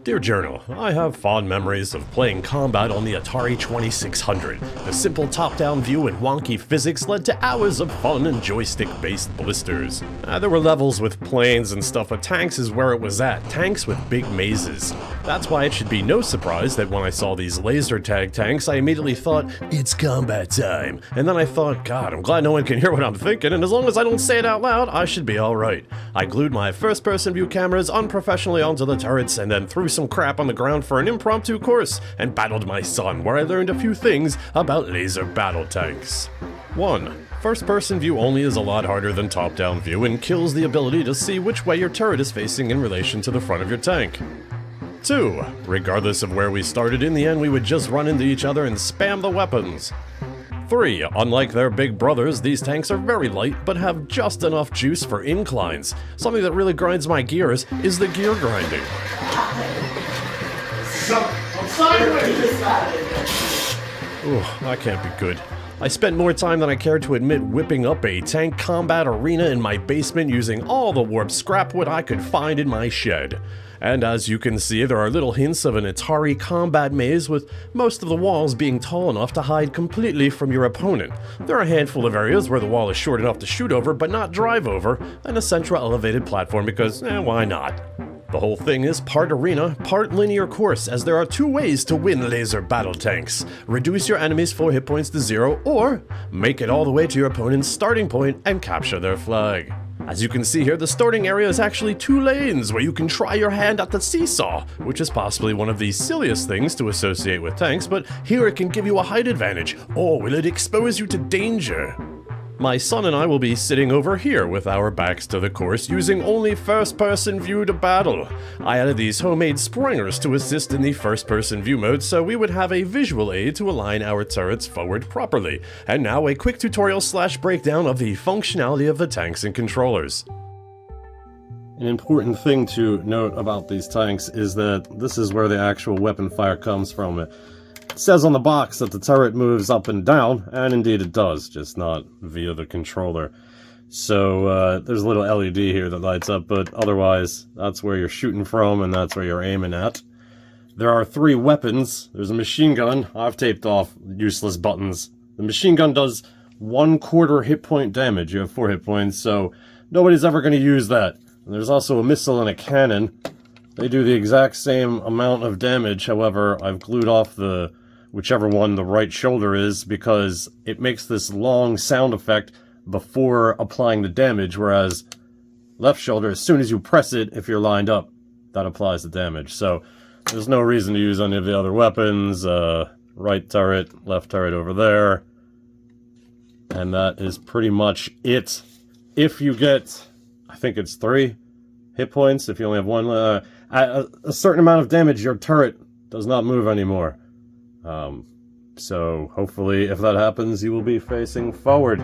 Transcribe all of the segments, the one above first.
Dear Journal, I have fond memories of playing combat on the Atari 2600. The simple top-down view and wonky physics led to hours of fun and joystick-based blisters. There were levels with planes and stuff, but tanks is where it was at. Tanks with big mazes. That's why it should be no surprise that when I saw these laser tag tanks, I immediately thought, it's combat time. And then I thought, God, I'm glad no one can hear what I'm thinking, and as long as I don't say it out loud, I should be alright. I glued my first-person view cameras unprofessionally onto the turrets and then threw some crap on the ground for an impromptu course and battled my son, where I learned a few things about laser battle tanks. 1. First-person view only is a lot harder than top-down view and kills the ability to see which way your turret is facing in relation to the front of your tank. 2. Regardless of where we started, in the end we would just run into each other and spam the weapons. 3. Unlike their big brothers, these tanks are very light, but have just enough juice for inclines. Something that really grinds my gears is the gear grinding. I'm sideways! Ooh, that can't be good. I spent more time than I cared to admit whipping up a tank combat arena in my basement using all the warp scrap wood I could find in my shed. And as you can see, there are little hints of an Atari combat maze, with most of the walls being tall enough to hide completely from your opponent. There are a handful of areas where the wall is short enough to shoot over but not drive over, and a central elevated platform because, why not? The whole thing is part arena, part linear course, as there are 2 ways to win laser battle tanks. Reduce your enemy's full hit points to 0, or make it all the way to your opponent's starting point and capture their flag. As you can see here, the starting area is actually 2 lanes where you can try your hand at the seesaw, which is possibly one of the silliest things to associate with tanks, but here it can give you a height advantage, or will it expose you to danger? My son and I will be sitting over here with our backs to the course, using only first-person view to battle. I added these homemade springers to assist in the first-person view mode, so we would have a visual aid to align our turrets forward properly. And now a quick tutorial / breakdown of the functionality of the tanks and controllers. An important thing to note about these tanks is that this is where the actual weapon fire comes from. It says on the box that the turret moves up and down, and indeed it does, just not via the controller. So there's a little LED here that lights up, but otherwise that's where you're shooting from and that's where you're aiming at. There are 3 weapons. There's a machine gun. I've taped off useless buttons. The machine gun does 1/4 hit point damage. You have 4 hit points, so nobody's ever going to use that. And there's also a missile and a cannon. They do the exact same amount of damage, however, I've glued off the whichever one the right shoulder is because it makes this long sound effect before applying the damage, whereas left shoulder, as soon as you press it, if you're lined up, that applies the damage. So there's no reason to use any of the other weapons. Right turret, left turret over there. And that is pretty much it. If you get, I think it's 3 hit points, if you only have 1, at a certain amount of damage, your turret does not move anymore. So hopefully if that happens, you will be facing forward.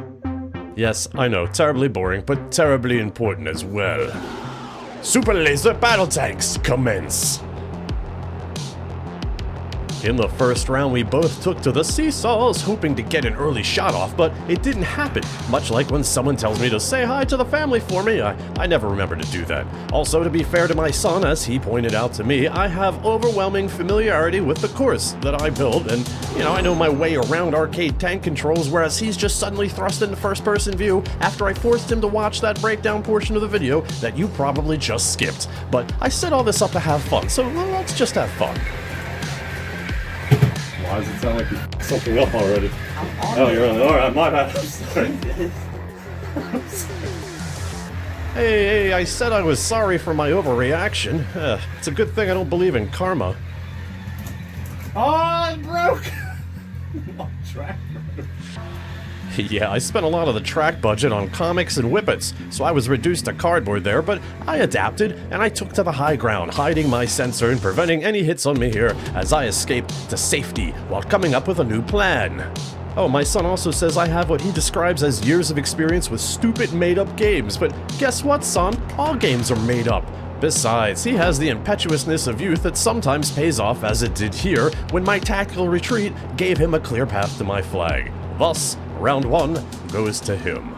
Yes, I know, terribly boring, but terribly important as well. Super Laser Battle Tanks, commence! In the first round, we both took to the seesaws, hoping to get an early shot off, but it didn't happen. Much like when someone tells me to say hi to the family for me, I never remember to do that. Also, to be fair to my son, as he pointed out to me, I have overwhelming familiarity with the course that I build, and, I know my way around arcade tank controls, whereas he's just suddenly thrust into first-person view after I forced him to watch that breakdown portion of the video that you probably just skipped. But I set all this up to have fun, so let's just have fun. Why does it sound like you f***ed something up already? Oh, you're on. Alright, my bad. I'm sorry. Hey, I said I was sorry for my overreaction. It's a good thing I don't believe in karma. Oh, it broke! My track broke. Yeah, I spent a lot of the track budget on comics and whippets, so I was reduced to cardboard there, but I adapted, and I took to the high ground, hiding my sensor and preventing any hits on me here as I escaped to safety while coming up with a new plan. Oh, my son also says I have what he describes as years of experience with stupid made-up games, but guess what, son? All games are made up. Besides, he has the impetuousness of youth that sometimes pays off, as it did here, when my tactical retreat gave him a clear path to my flag. Thus, round 1 goes to him.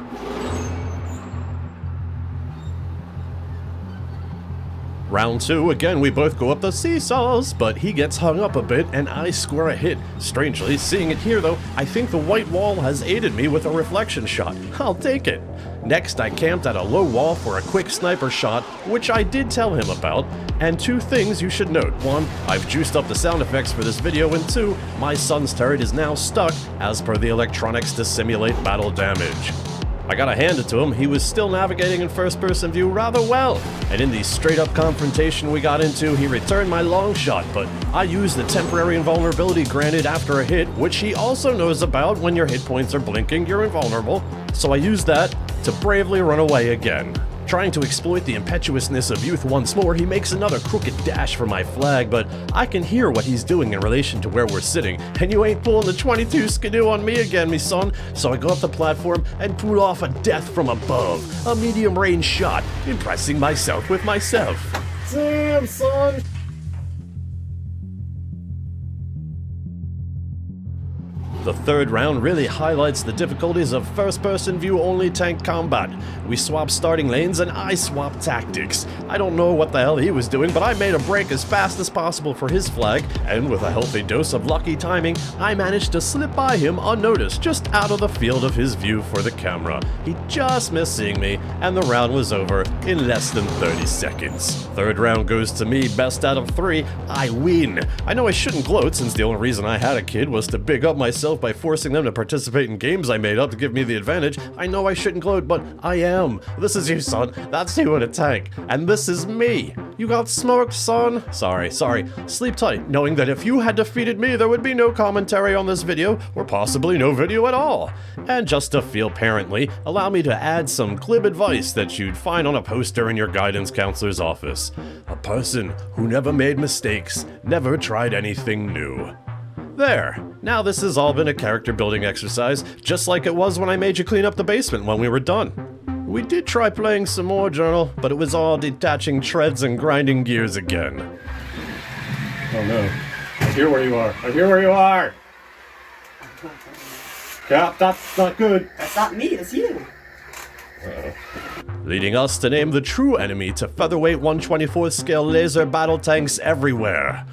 Round 2, again we both go up the seesaws, but he gets hung up a bit and I score a hit. Strangely, seeing it here though, I think the white wall has aided me with a reflection shot. I'll take it. Next, I camped at a low wall for a quick sniper shot, which I did tell him about. And 2 things you should note. 1, I've juiced up the sound effects for this video, and 2, my son's turret is now stuck as per the electronics to simulate battle damage. I gotta hand it to him, he was still navigating in first-person view rather well, and in the straight-up confrontation we got into, he returned my long shot, but I used the temporary invulnerability granted after a hit, which he also knows about. When your hit points are blinking, you're invulnerable, so I used that to bravely run away again. Trying to exploit the impetuousness of youth once more, he makes another crooked dash for my flag, but I can hear what he's doing in relation to where we're sitting, and you ain't pulling the 22 skidoo on me again, me son. So I go up the platform and pull off a death from above, a medium-range shot, impressing myself with myself. Damn, son! The third round really highlights the difficulties of first-person view-only tank combat. We swapped starting lanes and I swapped tactics. I don't know what the hell he was doing, but I made a break as fast as possible for his flag, and with a healthy dose of lucky timing, I managed to slip by him unnoticed, just out of the field of his view for the camera. He just missed seeing me, and the round was over in less than 30 seconds. Third round goes to me, best out of 3. I win. I know I shouldn't gloat, since the only reason I had a kid was to big up myself by forcing them to participate in games I made up to give me the advantage. I know I shouldn't gloat, but I am. This is you, son. That's you in a tank. And this is me. You got smoked, son. Sorry. Sleep tight, knowing that if you had defeated me, there would be no commentary on this video, or possibly no video at all. And just to feel parently, allow me to add some glib advice that you'd find on a poster in your guidance counselor's office. A person who never made mistakes, never tried anything new. There. Now this has all been a character building exercise, just like it was when I made you clean up the basement when we were done. We did try playing some more, Journal, but it was all detaching treads and grinding gears again. Oh no. I hear where you are. Cap, that's not good. That's not me, that's you. Leading us to name the true enemy to featherweight 1/24 scale laser battle tanks everywhere.